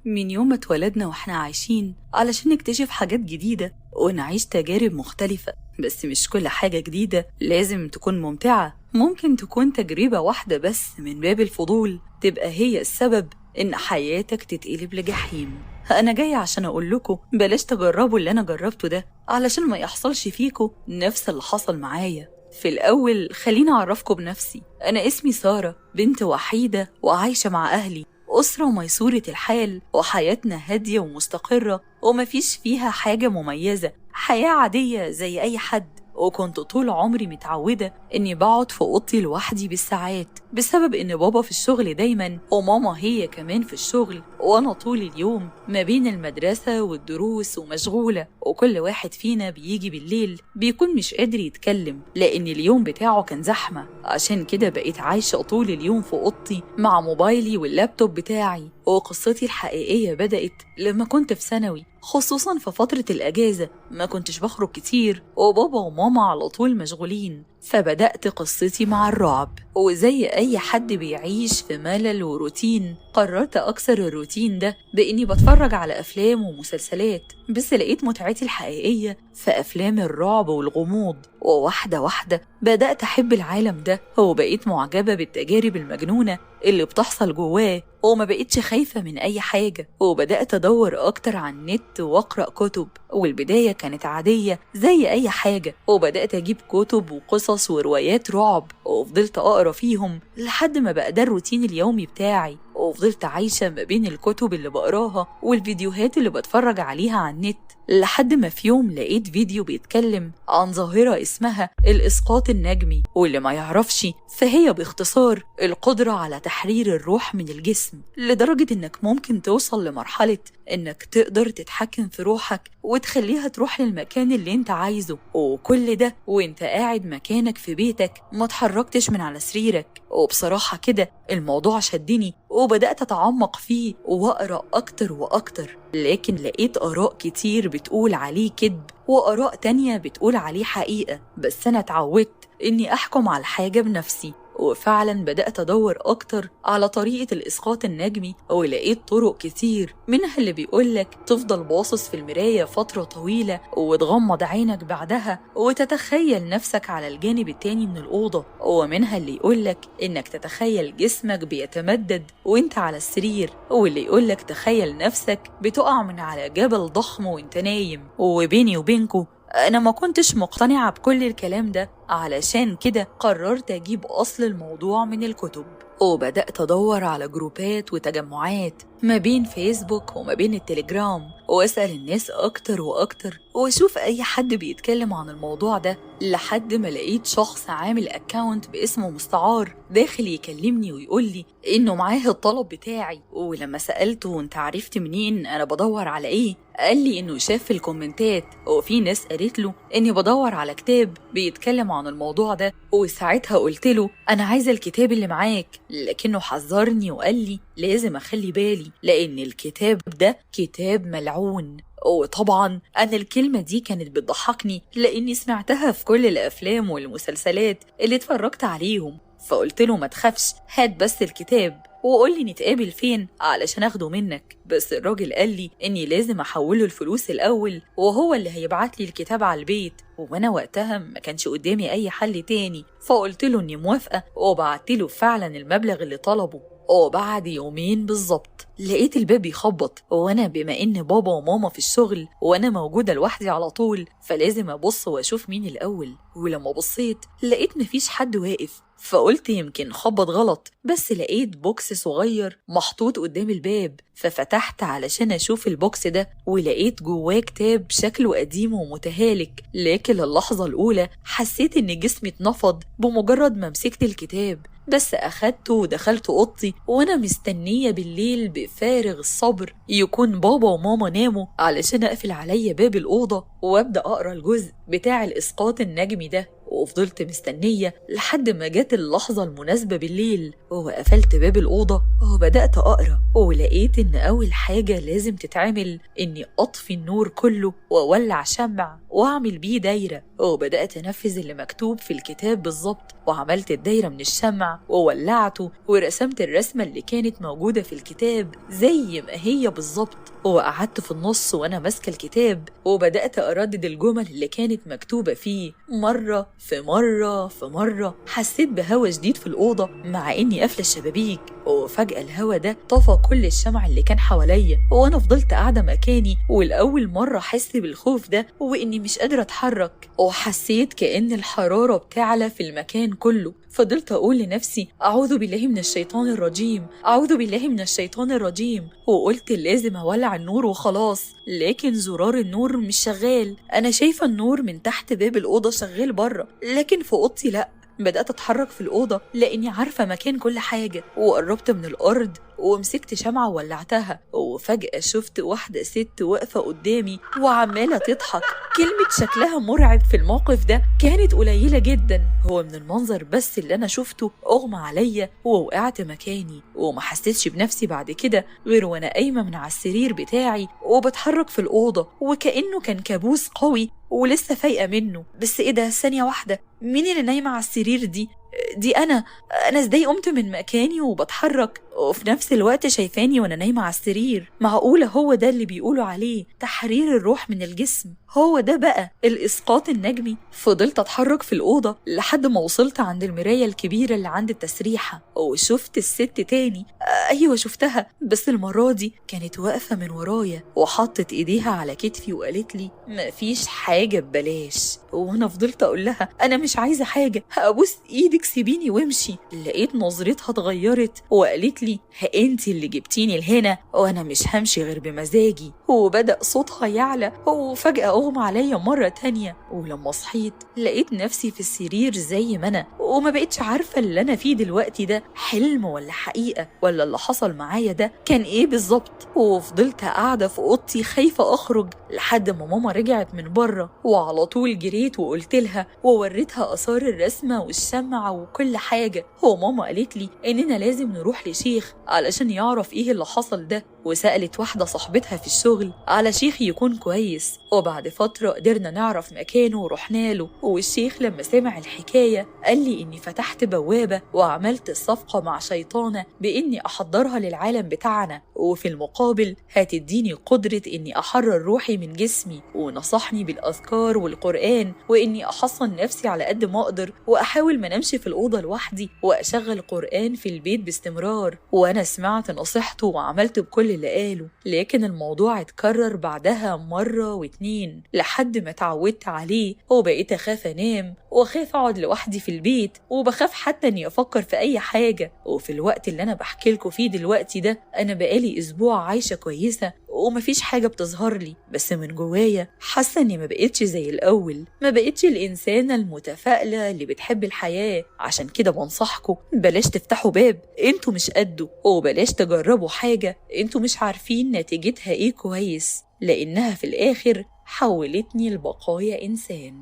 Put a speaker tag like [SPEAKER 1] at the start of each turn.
[SPEAKER 1] من يوم ما اتولدنا واحنا عايشين علشان نكتشف حاجات جديدة ونعيش تجارب مختلفة، بس مش كل حاجة جديدة لازم تكون ممتعة. ممكن تكون تجربة واحدة بس من باب الفضول تبقى هي السبب إن حياتك تتقلب لجحيم. أنا جاية عشان أقول لكم بلاش تجربوا اللي أنا جربته ده علشان ما يحصلش فيكم نفس اللي حصل معايا. في الأول خليني أعرفكم بنفسي. أنا اسمي سارة، بنت وحيدة وعايشة مع أهلي، أسرة ميسورة الحال وحياتنا هادية ومستقرة ومفيش فيها حاجة مميزة، حياة عادية زي أي حد. وكنت طول عمري متعودة إني بقعد في أوضتي لوحدي بالساعات بسبب إن بابا في الشغل دايما وماما هي كمان في الشغل، وأنا طول اليوم ما بين المدرسة والدروس ومشغولة، وكل واحد فينا بيجي بالليل بيكون مش قادر يتكلم لأن اليوم بتاعه كان زحمة. عشان كده بقيت عايشة طول اليوم في أوضتي مع موبايلي واللابتوب بتاعي. وقصتي الحقيقية بدأت لما كنت في ثانوي، خصوصا في فترة الأجازة ما كنتش بخرج كتير وبابا وماما على طول مشغولين، فبدأت قصتي مع الرعب. وزي أي حد بيعيش في ملل وروتين قررت أكسر الروتين ده بإني بتفرج على أفلام ومسلسلات، بس لقيت متعتي الحقيقية في أفلام الرعب والغموض. وواحدة واحدة بدأت أحب العالم ده وبقيت معجبة بالتجارب المجنونة اللي بتحصل جواه، وما بقيتش خايفة من أي حاجة. وبدأت أدور أكتر عن النت وأقرأ كتب، والبداية كانت عادية زي أي حاجة، وبدأت أجيب كتب وقصص وروايات رعب وفضلت أقرأ فيهم لحد ما بقى ده الروتين اليومي بتاعي. وفضلت عايشة ما بين الكتب اللي بقراها والفيديوهات اللي بتفرج عليها على النت، لحد ما في يوم لقيت فيديو بيتكلم عن ظاهرة اسمها الإسقاط النجمي، واللي ما يعرفش فهي باختصار القدرة على تحرير الروح من الجسم، لدرجة إنك ممكن توصل لمرحلة إنك تقدر تتحكم في روحك وتخليها تروح للمكان اللي انت عايزه، وكل ده وانت قاعد مكانك في بيتك ما تحركتش من على سريرك. وبصراحة كده الموضوع شدني وبدأت أتعمق فيه وأقرأ أكتر وأكتر، لكن لقيت آراء كتير بتقول عليه كذب وآراء تانية بتقول عليه حقيقة، بس أنا اتعودت إني أحكم على الحاجة بنفسي. وفعلا بدأت أدور أكتر على طريقة الإسقاط النجمي، ولقيت طرق كتير، منها اللي بيقولك تفضل باصص في المراية فترة طويلة وتغمض عينك بعدها وتتخيل نفسك على الجانب التاني من الأوضة، ومنها اللي يقولك إنك تتخيل جسمك بيتمدد وإنت على السرير، واللي يقولك تخيل نفسك بتقع من على جبل ضخم وإنت نايم. وبيني وبينكو أنا ما كنتش مقتنعة بكل الكلام ده، علشان كده قررت أجيب أصل الموضوع من الكتب، وبدأت أدور على جروبات وتجمعات ما بين فيسبوك وما بين التليجرام، وأسأل الناس أكتر وأكتر وأشوف أي حد بيتكلم عن الموضوع ده، لحد ما لقيت شخص عامل أكاونت باسمه مستعار داخل يكلمني ويقولي إنه معاه الطلب بتاعي. ولما سألته وانت عرفت منين أنا بدور على إيه، قال لي إنه شاف في الكومنتات وفي ناس قالت له إني بدور على كتاب بيتكلم عن الموضوع ده. وساعتها قلت له أنا عايزة الكتاب اللي معاك، لكنه حذرني وقال لي لازم أخلي بالي لأن الكتاب ده كتاب ملعون. وطبعا أنا الكلمة دي كانت بتضحكني لأني سمعتها في كل الأفلام والمسلسلات اللي اتفرجت عليهم، فقلت له ما تخافش، هات بس الكتاب وقولي نتقابل فين علشان أخده منك. بس الراجل قال لي إني لازم أحوله الفلوس الأول وهو اللي هيبعت لي الكتاب على البيت، وأنا وقتها ما كانش قدامي أي حل تاني، فقلت له إني موافقة وبعت له فعلا المبلغ اللي طلبه. وبعد يومين بالظبط لقيت الباب بيخبط، وانا بما ان بابا وماما في الشغل وانا موجودة لوحدي على طول فلازم ابص واشوف مين الاول. ولما بصيت لقيت مفيش حد واقف، فقلت يمكن خبط غلط، بس لقيت بوكس صغير محطوط قدام الباب، ففتحت علشان اشوف البوكس ده ولقيت جواه كتاب شكله قديم ومتهالك، لكن اللحظة الاولى حسيت ان جسمي اتنفض بمجرد ما مسكت الكتاب، بس أخدته ودخلت أوضتي وأنا مستنية بالليل بفارغ الصبر يكون بابا وماما ناموا علشان أقفل عليا باب الأوضة وأبدأ أقرأ الجزء بتاع الإسقاط النجمي ده. وفضلت مستنية لحد ما جت اللحظة المناسبة بالليل، وقفلت باب الأوضة وبدأت أقرأ، ولقيت إن أول حاجة لازم تتعمل إني أطفي النور كله وأولع شمع وأعمل بيه دايرة، وبدأت أنفذ اللي مكتوب في الكتاب بالظبط، وعملت الدايرة من الشمع وولعته ورسمت الرسمة اللي كانت موجودة في الكتاب زي ما هي بالظبط، وقعدت في النص وأنا ماسكة الكتاب وبدأت أردد الجمل اللي كانت مكتوبة فيه مرة في مرة في مرة. حسيت بهوا جديد في الأوضة مع إني قافلة الشبابيك، وفجأة الهوا ده طفى كل الشمع اللي كان حواليا، وأنا فضلت قاعدة مكاني والأول مرة أحس بالخوف ده وإني مش قادرة أتحرك، وحسيت كأن الحرارة بتعلى في المكان كله. فضلت أقول لنفسي أعوذ بالله من الشيطان الرجيم، أعوذ بالله من الشيطان الرجيم، وقلت لازم أولع النور وخلاص. لكن زرار النور مش شغال، أنا شايفة النور من تحت باب الأوضة شغال بره، لكن في أوضتي لأ. بدأت أتحرك في الأوضة لأني عارفة مكان كل حاجة، وقربت من الأرض ومسكت شمعة وولعتها، وفجأة شفت واحدة ست واقفة قدامي وعمالة تضحك. كلمة شكلها مرعب في الموقف ده كانت قليلة جدا، هو من المنظر بس اللي أنا شفته أغمى عليا ووقعت مكاني، وما حسيتش بنفسي بعد كده غير وأنا قايمة من على السرير بتاعي وبتحرك في الأوضة، وكأنه كان كابوس قوي ولسه فايقة منه. بس إيه ده؟ ثانية واحدة، مين اللي نايمة على السرير دي؟ دي أنا إزاي قمت من مكاني وبتحرك وفي نفس الوقت شايفاني وأنا نايمة على السرير؟ معقولة هو ده اللي بيقولوا عليه تحرير الروح من الجسم؟ هو ده بقى الإسقاط النجمي؟ فضلت أتحرك في الأوضة لحد ما وصلت عند المراية الكبيرة اللي عند التسريحة، وشفت الست تاني. أيوة شفتها، بس المرة دي كانت واقفة من ورايا وحطت إيديها على كتفي وقالت لي مفيش حاجة ببلاش. وأنا فضلت أقول لها أنا مش عايزة حاجة، هأبوس إيدك سيبيني وامشي. لقيت نظرتها اتغيرت وقالت لي انتي اللي جبتيني لهنا وانا مش همشي غير بمزاجي. وبدأ صوتها يعلى، وفجأة اغمى عليا مرة تانية، ولما صحيت لقيت نفسي في السرير زي ما انا، وما بقتش عارفة اللي انا فيه دلوقتي ده حلم ولا حقيقة، ولا اللي حصل معايا ده كان ايه بالظبط. وفضلت قاعدة في اوضتي خايفة اخرج لحد ما ماما رجعت من بره، وعلى طول جريت وقلت لها ووريتها اثار الرسمة والشمعة وكل حاجة. وماما قالت لي اننا لازم نروح لشيخ علشان يعرف ايه اللي حصل ده، وسألت واحدة صاحبتها في الشغل على شيخ يكون كويس. وبعد فترة قدرنا نعرف مكانه ورحنا له، والشيخ لما سمع الحكاية قال لي إني فتحت بوابة وعملت الصفقة مع شيطانة بإني أحضرها للعالم بتاعنا، وفي المقابل هتديني قدرة إني أحرر روحي من جسمي، ونصحني بالأذكار والقرآن وإني أحصن نفسي على قد ما أقدر، وأحاول ما نمشي في الأوضة لوحدي، وأشغل قرآن في البيت باستمرار. وأنا سمعت نصيحته وعملت بكل اللي قاله، لكن الموضوع اتكرر بعدها مرة واتنين لحد ما اتعودت عليه، وبقيت أخاف أنام وأخاف أقعد لوحدي في البيت، وبخاف حتى إني أفكر في أي حاجة. وفي الوقت اللي أنا بحكي لكم فيه دلوقتي ده أنا بقالي أسبوع عايشة كويسة ومفيش حاجة بتظهر لي، بس من جوايا حاسة إني ما بقتش زي الأول، ما بقتش الإنسانة المتفائلة اللي بتحب الحياة. عشان كده بنصحكم بلاش تفتحوا باب انتوا مش قده، وبلاش تجربوا حاجة انتوا مش عارفين نتيجتها ايه كويس، لأنها في الآخر حولتني لبقايا إنسان.